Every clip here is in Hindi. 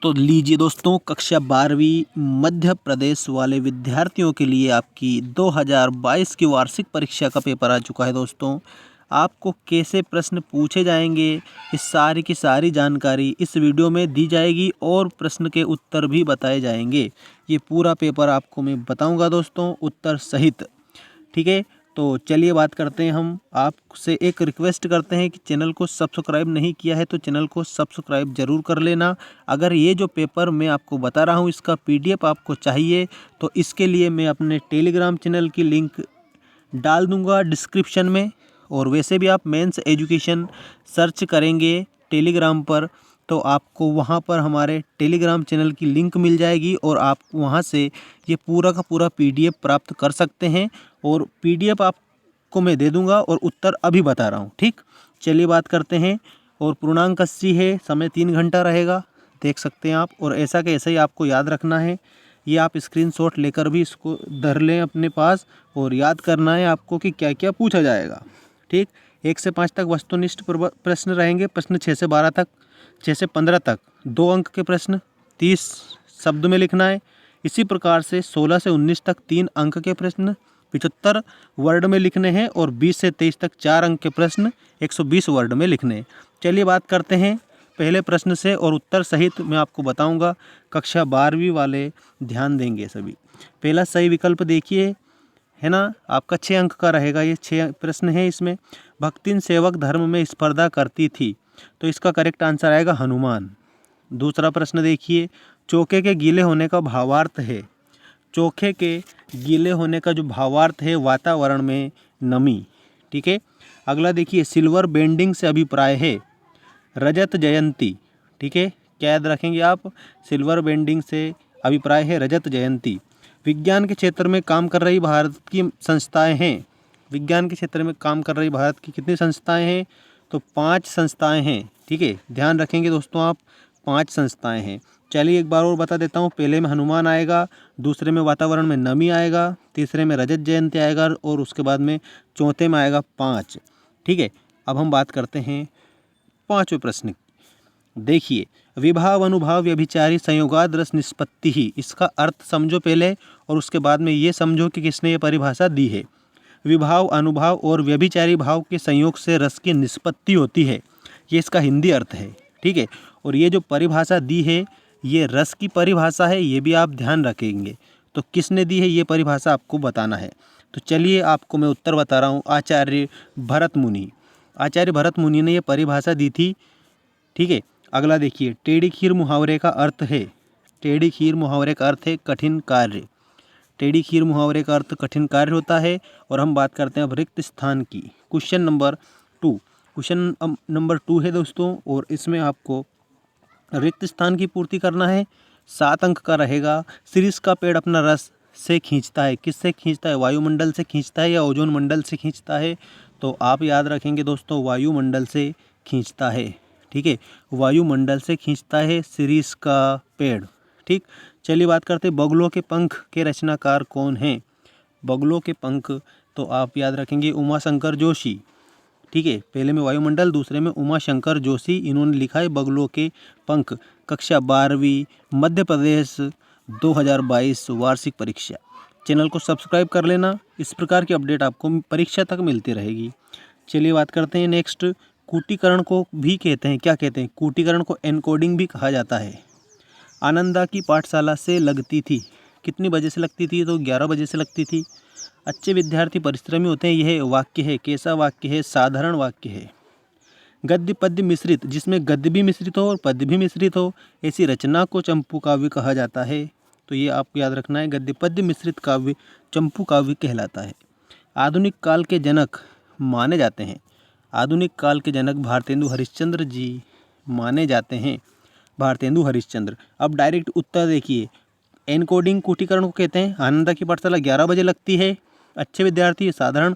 तो लीजिए दोस्तों, कक्षा 12वीं मध्य प्रदेश वाले विद्यार्थियों के लिए आपकी 2022 की वार्षिक परीक्षा का पेपर आ चुका है। दोस्तों, आपको कैसे प्रश्न पूछे जाएंगे, इस सारी की सारी जानकारी इस वीडियो में दी जाएगी और प्रश्न के उत्तर भी बताए जाएंगे। ये पूरा पेपर आपको मैं बताऊंगा दोस्तों, उत्तर सहित। ठीक है, तो चलिए बात करते हैं। हम आपसे एक रिक्वेस्ट करते हैं कि चैनल को सब्सक्राइब नहीं किया है तो चैनल को सब्सक्राइब ज़रूर कर लेना। अगर ये जो पेपर मैं आपको बता रहा हूँ इसका पीडीएफ आपको चाहिए तो इसके लिए मैं अपने टेलीग्राम चैनल की लिंक डाल दूँगा डिस्क्रिप्शन में। और वैसे भी आप मेंस एजुकेशन सर्च करेंगे टेलीग्राम पर तो आपको वहाँ पर हमारे टेलीग्राम चैनल की लिंक मिल जाएगी और आप वहाँ से ये पूरा का पूरा पीडीएफ प्राप्त कर सकते हैं। और पीडीएफ आपको मैं दे दूंगा और उत्तर अभी बता रहा हूँ। ठीक, चलिए बात करते हैं। और पूर्णांक 80 है, समय 3 घंटा रहेगा, देख सकते हैं आप। और ऐसा कि ऐसा ही आपको याद रखना है। ये आप स्क्रीनशॉट लेकर भी इसको धर लें अपने पास और याद करना है आपको कि क्या क्या पूछा जाएगा। ठीक, 1 से 5 तक वस्तुनिष्ठ प्रश्न रहेंगे। प्रश्न 6 से 12 तक, 6 से 15 तक 2 अंक के प्रश्न 30 शब्द में लिखना है। इसी प्रकार से 16 से 19 तक 3 अंक के प्रश्न 75 वर्ड में लिखने हैं और 20 से 23 तक 4 अंक के प्रश्न 120 वर्ड में लिखने हैं। चलिए बात करते हैं पहले प्रश्न से और उत्तर सहित मैं आपको बताऊंगा। कक्षा 12वीं वाले ध्यान देंगे सभी। पहला सही विकल्प देखिए, है ना, आपका 6 अंक का रहेगा। ये 6 प्रश्न है इसमें। भक्तिन सेवक धर्म में स्पर्धा करती थी, तो इसका करेक्ट आंसर आएगा हनुमान। दूसरा प्रश्न देखिए, चोखे के गीले होने का भावार्थ है। चोखे के गीले होने का जो भावार्थ है वातावरण में नमी। ठीक है, अगला देखिए, सिल्वर बेंडिंग से अभिप्राय है रजत जयंती। ठीक है, क्या याद रखेंगे आप, सिल्वर बेंडिंग से अभिप्राय है रजत जयंती। विज्ञान के क्षेत्र में काम कर रही भारत की संस्थाएं हैं। विज्ञान के क्षेत्र में काम कर रही भारत की कितनी संस्थाएं हैं, तो 5 संस्थाएं हैं। ठीक है, ध्यान रखेंगे दोस्तों आप, 5 संस्थाएं हैं। चलिए एक बार और बता देता हूँ। पहले में हनुमान आएगा, दूसरे में वातावरण में नमी आएगा, तीसरे में रजत जयंती आएगा और उसके बाद में चौथे में आएगा 5। ठीक है, अब हम बात करते हैं 5वें प्रश्न। देखिए, विभाव अनुभाव व्यभिचारी संयोगाद रस निष्पत्ति ही, इसका अर्थ समझो पहले और उसके बाद में ये समझो कि किसने ये परिभाषा दी है। विभाव अनुभाव और व्यभिचारी भाव के संयोग से रस की निष्पत्ति होती है, ये इसका हिंदी अर्थ है। ठीक है, और ये जो परिभाषा दी है ये रस की परिभाषा है, ये भी आप ध्यान रखेंगे। तो किसने दी है ये परिभाषा आपको बताना है। तो चलिए आपको मैं उत्तर बता रहा हूँ, आचार्य भरत मुनि। आचार्य भरत मुनि ने ये परिभाषा दी थी। ठीक है, अगला देखिए, टेढ़ी खीर मुहावरे का अर्थ है। टेढ़ी खीर मुहावरे का अर्थ है कठिन कार्य। टेढ़ी खीर मुहावरे का अर्थ कठिन कार्य होता है। और हम बात करते हैं अब रिक्त स्थान की। क्वेश्चन नंबर 2, क्वेश्चन नंबर 2 है दोस्तों और इसमें आपको रिक्त स्थान की पूर्ति करना है। 7 अंक का रहेगा। शीरीष का पेड़ अपना रस से खींचता है, किससे खींचता है, वायुमंडल से खींचता है या ओजोन मंडल से खींचता है, तो आप याद रखेंगे दोस्तों वायुमंडल से खींचता है। ठीक है, वायुमंडल से खींचता है शीरीष का पेड़। ठीक, चलिए बात करते हैं बगुलों के पंख के रचनाकार कौन हैं। बगुलों के पंख तो आप याद रखेंगे उमा शंकर जोशी। ठीक है, पहले में वायुमंडल, दूसरे में उमा शंकर जोशी, इन्होंने लिखा है बगुलों के पंख। कक्षा 12वीं मध्य प्रदेश 2022 वार्षिक परीक्षा। चैनल को सब्सक्राइब कर लेना, इस प्रकार की अपडेट आपको परीक्षा तक मिलती रहेगी। चलिए बात करते हैं नेक्स्ट। कूटीकरण को भी कहते हैं, क्या कहते हैं, कूटीकरण को एनकोडिंग भी कहा जाता है। आनंदा की पाठशाला से लगती थी, कितनी बजे से लगती थी, तो 11 बजे से लगती थी। अच्छे विद्यार्थी परिश्रमी होते हैं, यह वाक्य है, कैसा वाक्य है, साधारण वाक्य है। गद्य पद्य मिश्रित, जिसमें गद्य भी मिश्रित हो और पद्य भी मिश्रित हो, ऐसी रचना को चंपू काव्य कहा जाता है। तो ये आपको याद रखना है, गद्य पद्य मिश्रित काव्य चंपू काव्य कहलाता है। आधुनिक काल के जनक माने जाते हैं। आधुनिक काल के जनक भारतेंदु हरिश्चंद्र जी माने जाते हैं, भारतेंदु हरिश्चंद्र। अब डायरेक्ट उत्तर देखिए, एनकोडिंग कूटीकरण को कहते हैं। आनंदा की पाठशाला 11 बजे लगती है। अच्छे विद्यार्थी, साधारण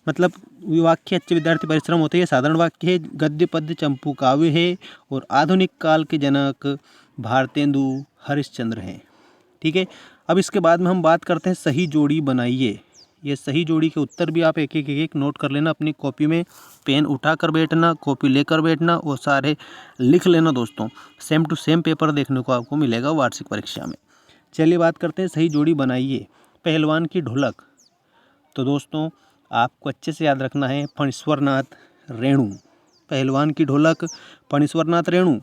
मतलब वाक्य, अच्छे विद्यार्थी परिश्रम होते हैं, साधारण वाक्य है। गद्य पद्य चंपू काव्य है और आधुनिक काल के जनक भारतेंदु हरिश्चंद्र हैं। ठीक है, अब इसके बाद में हम बात करते हैं सही जोड़ी बनाइए। ये सही जोड़ी के उत्तर भी आप एक एक नोट कर लेना अपनी कॉपी में, पेन उठा कर बैठना, कॉपी लेकर बैठना और सारे लिख लेना दोस्तों। सेम टू सेम पेपर देखने को आपको मिलेगा वार्षिक परीक्षा में। चलिए बात करते हैं सही जोड़ी बनाइए। पहलवान की ढोलक, तो दोस्तों आपको अच्छे से याद रखना है फणीश्वरनाथ रेणु। पहलवान की ढोलक फणीश्वरनाथ रेणु।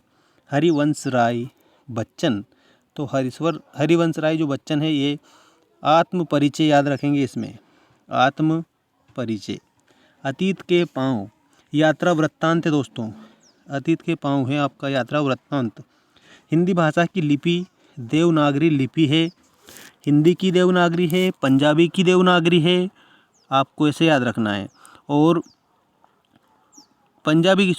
हरिवंश राय बच्चन, तो हरिवंश राय जो बच्चन है ये आत्म परिचय याद रखेंगे इसमें, आत्म परिचय। अतीत के पाँव, यात्रा वृत्तांत है दोस्तों, अतीत के पाँव है आपका यात्रा वृत्तांत। हिंदी भाषा की लिपि देवनागरी लिपि है, हिंदी की देवनागरी है, पंजाबी की देवनागरी है, आपको ऐसे याद रखना है। और पंजाबी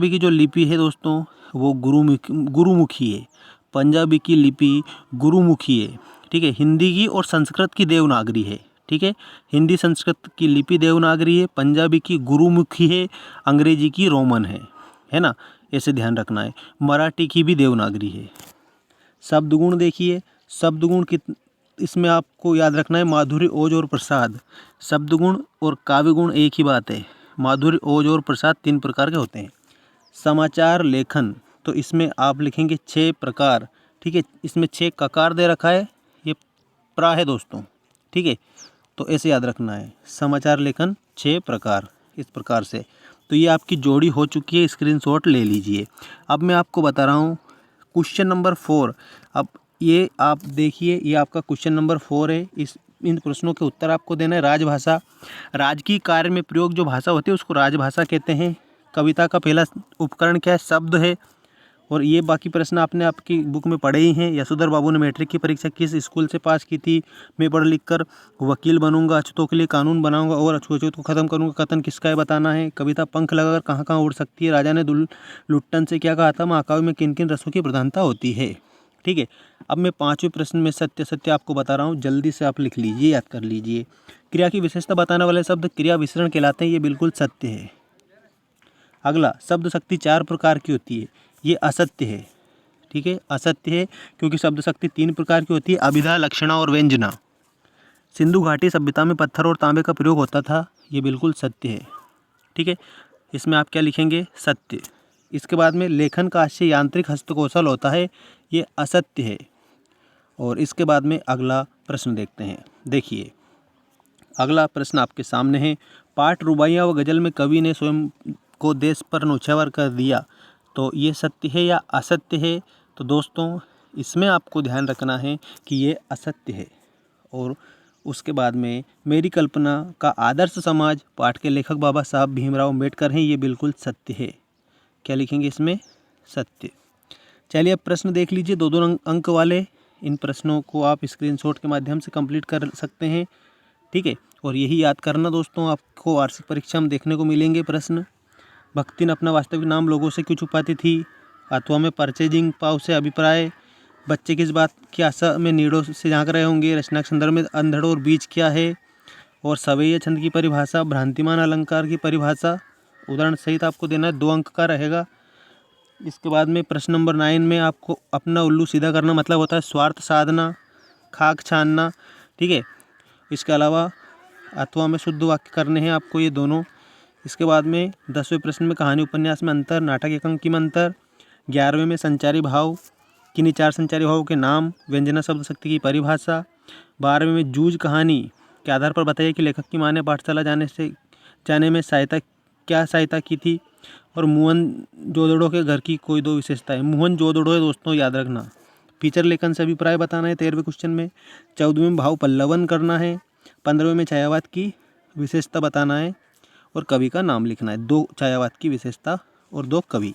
की जो लिपि है दोस्तों वो गुरुमुखी है, पंजाबी की लिपि गुरुमुखी है, ठीक है। हिंदी की और संस्कृत की देवनागरी है, ठीक है। हिंदी संस्कृत की लिपि देवनागरी है, पंजाबी की गुरुमुखी है, अंग्रेजी की रोमन है ना, ऐसे ध्यान रखना है। मराठी की भी देवनागरी है। शब्द गुण देखिए, शब्द गुण इसमें आपको याद रखना है माधुर्य, ओज और प्रसाद। शब्द गुण और काव्य गुण एक ही बात है, माधुर्य, ओज और प्रसाद 3 प्रकार के होते हैं। समाचार लेखन, तो इसमें आप लिखेंगे 6 प्रकार, ठीक है। इसमें 6 ककार दे रखा है, ये प्रा है दोस्तों, ठीक है। तो ऐसे याद रखना है समाचार लेखन 6 प्रकार, इस प्रकार से। तो ये आपकी जोड़ी हो चुकी है, स्क्रीनशॉट ले लीजिए। अब मैं आपको बता रहा हूँ क्वेश्चन नंबर 4। अब ये आप देखिए, ये आपका क्वेश्चन नंबर 4 है। इन प्रश्नों के उत्तर आपको देना है। राजभाषा, राजकीय कार्य में प्रयोग जो भाषा होती है उसको राजभाषा कहते हैं। कविता का पहला उपकरण क्या है? शब्द है। और ये बाकी प्रश्न आपने आपकी बुक में पढ़े ही हैं। यशोधर बाबू ने मैट्रिक की परीक्षा किस स्कूल से पास की थी? मैं पढ़ लिख कर वकील बनूंगा, अछूतों के लिए कानून बनाऊंगा और अछूत को खत्म करूंगा। कथन किसका है बताना है। कविता पंख लगाकर कहाँ कहाँ उड़ सकती है? राजा ने लुट्टन से क्या कहा था? महाकाव्य में किन किन रसों की प्रधानता होती है? ठीक है। अब मैं 5वें प्रश्न में सत्य सत्य आपको बता रहा हूँ, जल्दी से आप लिख लीजिए, याद कर लीजिए। क्रिया की विशेषता बताने वाले शब्द क्रिया विशेषण कहलाते हैं, ये बिल्कुल सत्य है। अगला, शब्द शक्ति 4 प्रकार की होती है, ये असत्य है, ठीक है, असत्य है, क्योंकि शब्द शक्ति 3 प्रकार की होती है, अभिधा, लक्षणा और व्यंजना। सिंधु घाटी सभ्यता में पत्थर और तांबे का प्रयोग होता था, ये बिल्कुल सत्य है, ठीक है। इसमें आप क्या लिखेंगे? सत्य। इसके बाद में लेखन का आशय यांत्रिक हस्तकौशल होता है, ये असत्य है। और इसके बाद में अगला प्रश्न देखते हैं। देखिए अगला प्रश्न आपके सामने है। पाठ, रुबाइयाँ व गज़ल में कवि ने स्वयं को देश पर न्यौछावर कर दिया, तो ये सत्य है या असत्य है? तो दोस्तों इसमें आपको ध्यान रखना है कि ये असत्य है। और उसके बाद में मेरी कल्पना का आदर्श समाज, पाठ के लेखक बाबा साहब भीमराव अम्बेडकर हैं, ये बिल्कुल सत्य है। क्या लिखेंगे इसमें? सत्य। चलिए अब प्रश्न देख लीजिए, 2-2 अंक वाले। इन प्रश्नों को आप स्क्रीनशॉट के माध्यम से कंप्लीट कर सकते हैं, ठीक है। और यही याद करना दोस्तों, आपको वार्षिक परीक्षा में देखने को मिलेंगे प्रश्न। भक्ति ने अपना वास्तविक नाम लोगों से क्यों छुपाती थी? अथवा में परचेजिंग पाव से अभिप्राय। बच्चे किस बात की आशा में नीड़ों से झांक रहे होंगे? रचना के संदर्भ में अंधड़ और बीज क्या है? और सवैया छंद की परिभाषा, भ्रांतिमान अलंकार की परिभाषा, उदाहरण सहित आपको देना है, 2 अंक का रहेगा। इसके बाद में प्रश्न नंबर 9 में आपको अपना उल्लू सीधा करना मतलब होता है स्वार्थ साधना, खाक छानना, ठीक है। इसके अलावा अथवा में शुद्ध वाक्य करने हैं आपको ये दोनों। इसके बाद में 10वें प्रश्न में कहानी उपन्यास में अंतर, नाटक एकांकी में अंतर। 11वें में संचारी भाव, किन्हीं 4 संचारी भावों के नाम, व्यंजना शब्द शक्ति की परिभाषा। 12वें में जूझ कहानी के आधार पर बताइए कि लेखक की माँ ने पाठशाला जाने में सहायता की थी। और मोहनजोदड़ो के घर की कोई 2 विशेषताएं। मोहनजोदड़ो है दोस्तों, याद रखना। फीचर लेखन से अभिप्राय बताना है 13वें क्वेश्चन में। 14वें में भाव पल्लवन करना है। 15वें में छायावाद की विशेषता बताना है और कवि का नाम लिखना है। 2 छायावाद की विशेषता और 2 कवि।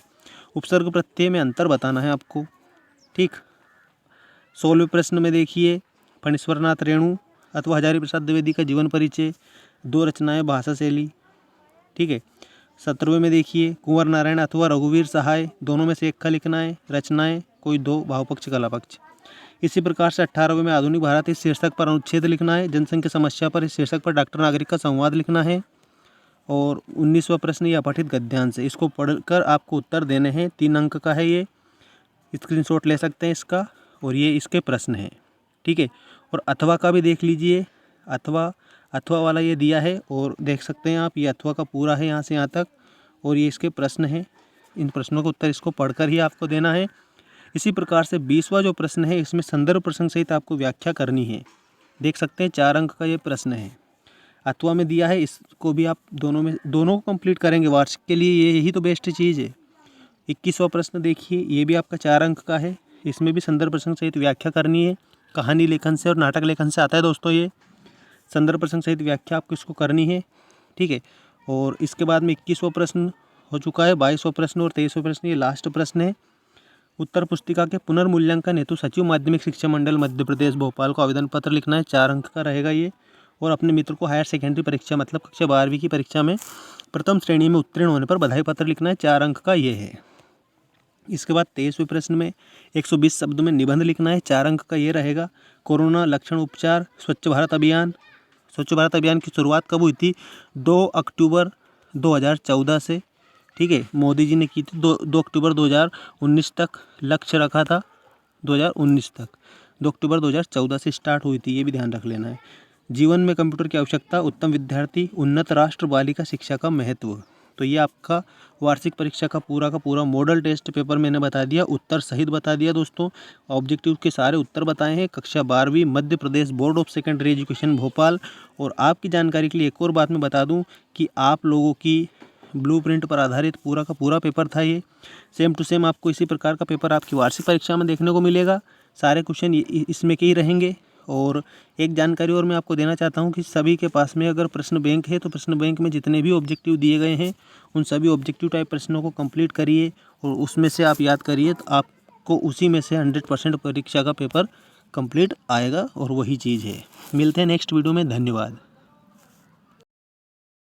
उपसर्ग प्रत्यय में अंतर बताना है आपको, ठीक। 16वें प्रश्न में देखिए, फणीश्वरनाथ रेणु अथवा हजारी प्रसाद द्विवेदी का जीवन परिचय, 2 रचनाएं, भाषा शैली, ठीक है। 17वें में देखिए, कुंवर नारायण अथवा रघुवीर सहाय, दोनों में से एक का लिखना है। रचनाएं कोई 2, भावपक्ष कला पक्ष। इसी प्रकार से 18वें में आधुनिक भारत इस शीर्षक पर अनुच्छेद लिखना है। जनसंघ की समस्या पर इस शीर्षक पर डॉक्टर नागरिक का संवाद लिखना है। और 19वां प्रश्न ये अपठित गद्यांश है, इसको पढ़कर आपको उत्तर देने हैं। 3 अंक का है ये, स्क्रीनशॉट ले सकते हैं इसका। और ये इसके प्रश्न हैं, ठीक है। और अथवा का भी देख लीजिए। अथवा अथवा वाला ये दिया है और देख सकते हैं आप, ये अथवा का पूरा है यहाँ से यहाँ तक, और ये इसके प्रश्न हैं। इन प्रश्नों का उत्तर इसको पढ़कर ही आपको देना है। इसी प्रकार से 20वां जो प्रश्न है, इसमें संदर्भ प्रसंग सहित आपको व्याख्या करनी है। देख सकते हैं 4 अंक का ये प्रश्न है, अथवा में दिया है। इसको भी आप दोनों को कंप्लीट करेंगे वार्षिक के लिए, यही तो बेस्ट चीज़ है। 21वां प्रश्न देखिए, ये भी आपका 4 अंक का है। इसमें भी संदर्भ प्रसंग सहित व्याख्या करनी है। कहानी लेखन से और नाटक लेखन से आता है दोस्तों ये। संदर्भ प्रसंग सहित व्याख्या आपको इसको करनी है, ठीक है। और इसके बाद में 21वां प्रश्न हो चुका है। 22वां प्रश्न और 23वां प्रश्न ये लास्ट प्रश्न है। उत्तर पुस्तिका के पुनर्मूल्यांकन हेतु सचिव माध्यमिक शिक्षा मंडल मध्य प्रदेश भोपाल को आवेदन पत्र लिखना है। 4 अंक का रहेगा ये। और अपने मित्र को हायर सेकेंडरी परीक्षा मतलब कक्षा 12वीं की परीक्षा में प्रथम श्रेणी में उत्तीर्ण होने पर बधाई पत्र लिखना है। 4 अंक का ये है। इसके बाद 23वें प्रश्न में 120 शब्दों में निबंध लिखना है। 4 अंक का ये रहेगा। कोरोना लक्षण उपचार, स्वच्छ भारत अभियान। स्वच्छ भारत अभियान की शुरुआत कब हुई थी? 2 अक्टूबर 2014 से, ठीक है। मोदी जी ने की थी 2 अक्टूबर 2019 तक लक्ष्य रखा था, 2019 तक। 2 अक्टूबर 2014 से स्टार्ट हुई थी, ये भी ध्यान रख लेना है। जीवन में कंप्यूटर की आवश्यकता, उत्तम विद्यार्थी, उन्नत राष्ट्र, बालिका शिक्षा का महत्व। तो ये आपका वार्षिक परीक्षा का पूरा मॉडल टेस्ट पेपर मैंने बता दिया, उत्तर सहित बता दिया दोस्तों। ऑब्जेक्टिव के सारे उत्तर बताए हैं। कक्षा 12वीं Madhya Pradesh board of secondary education Bhopal. और आपकी जानकारी के लिए एक और बात मैं बता दूं कि आप लोगों की ब्लूप्रिंट पर आधारित पूरा का पूरा पेपर था ये। सेम टू सेम आपको इसी प्रकार का पेपर आपकी वार्षिक परीक्षा में देखने को मिलेगा। सारे क्वेश्चन इसमें के ही रहेंगे। और एक जानकारी और मैं आपको देना चाहता हूं कि सभी के पास में अगर प्रश्न बैंक है तो प्रश्न बैंक में जितने भी ऑब्जेक्टिव दिए गए हैं उन सभी ऑब्जेक्टिव टाइप प्रश्नों को कंप्लीट करिए और उसमें से आप याद करिए, तो आपको उसी में से 100% परीक्षा का पेपर कंप्लीट आएगा। और वही चीज़ है। मिलते हैं नेक्स्ट वीडियो में। धन्यवाद।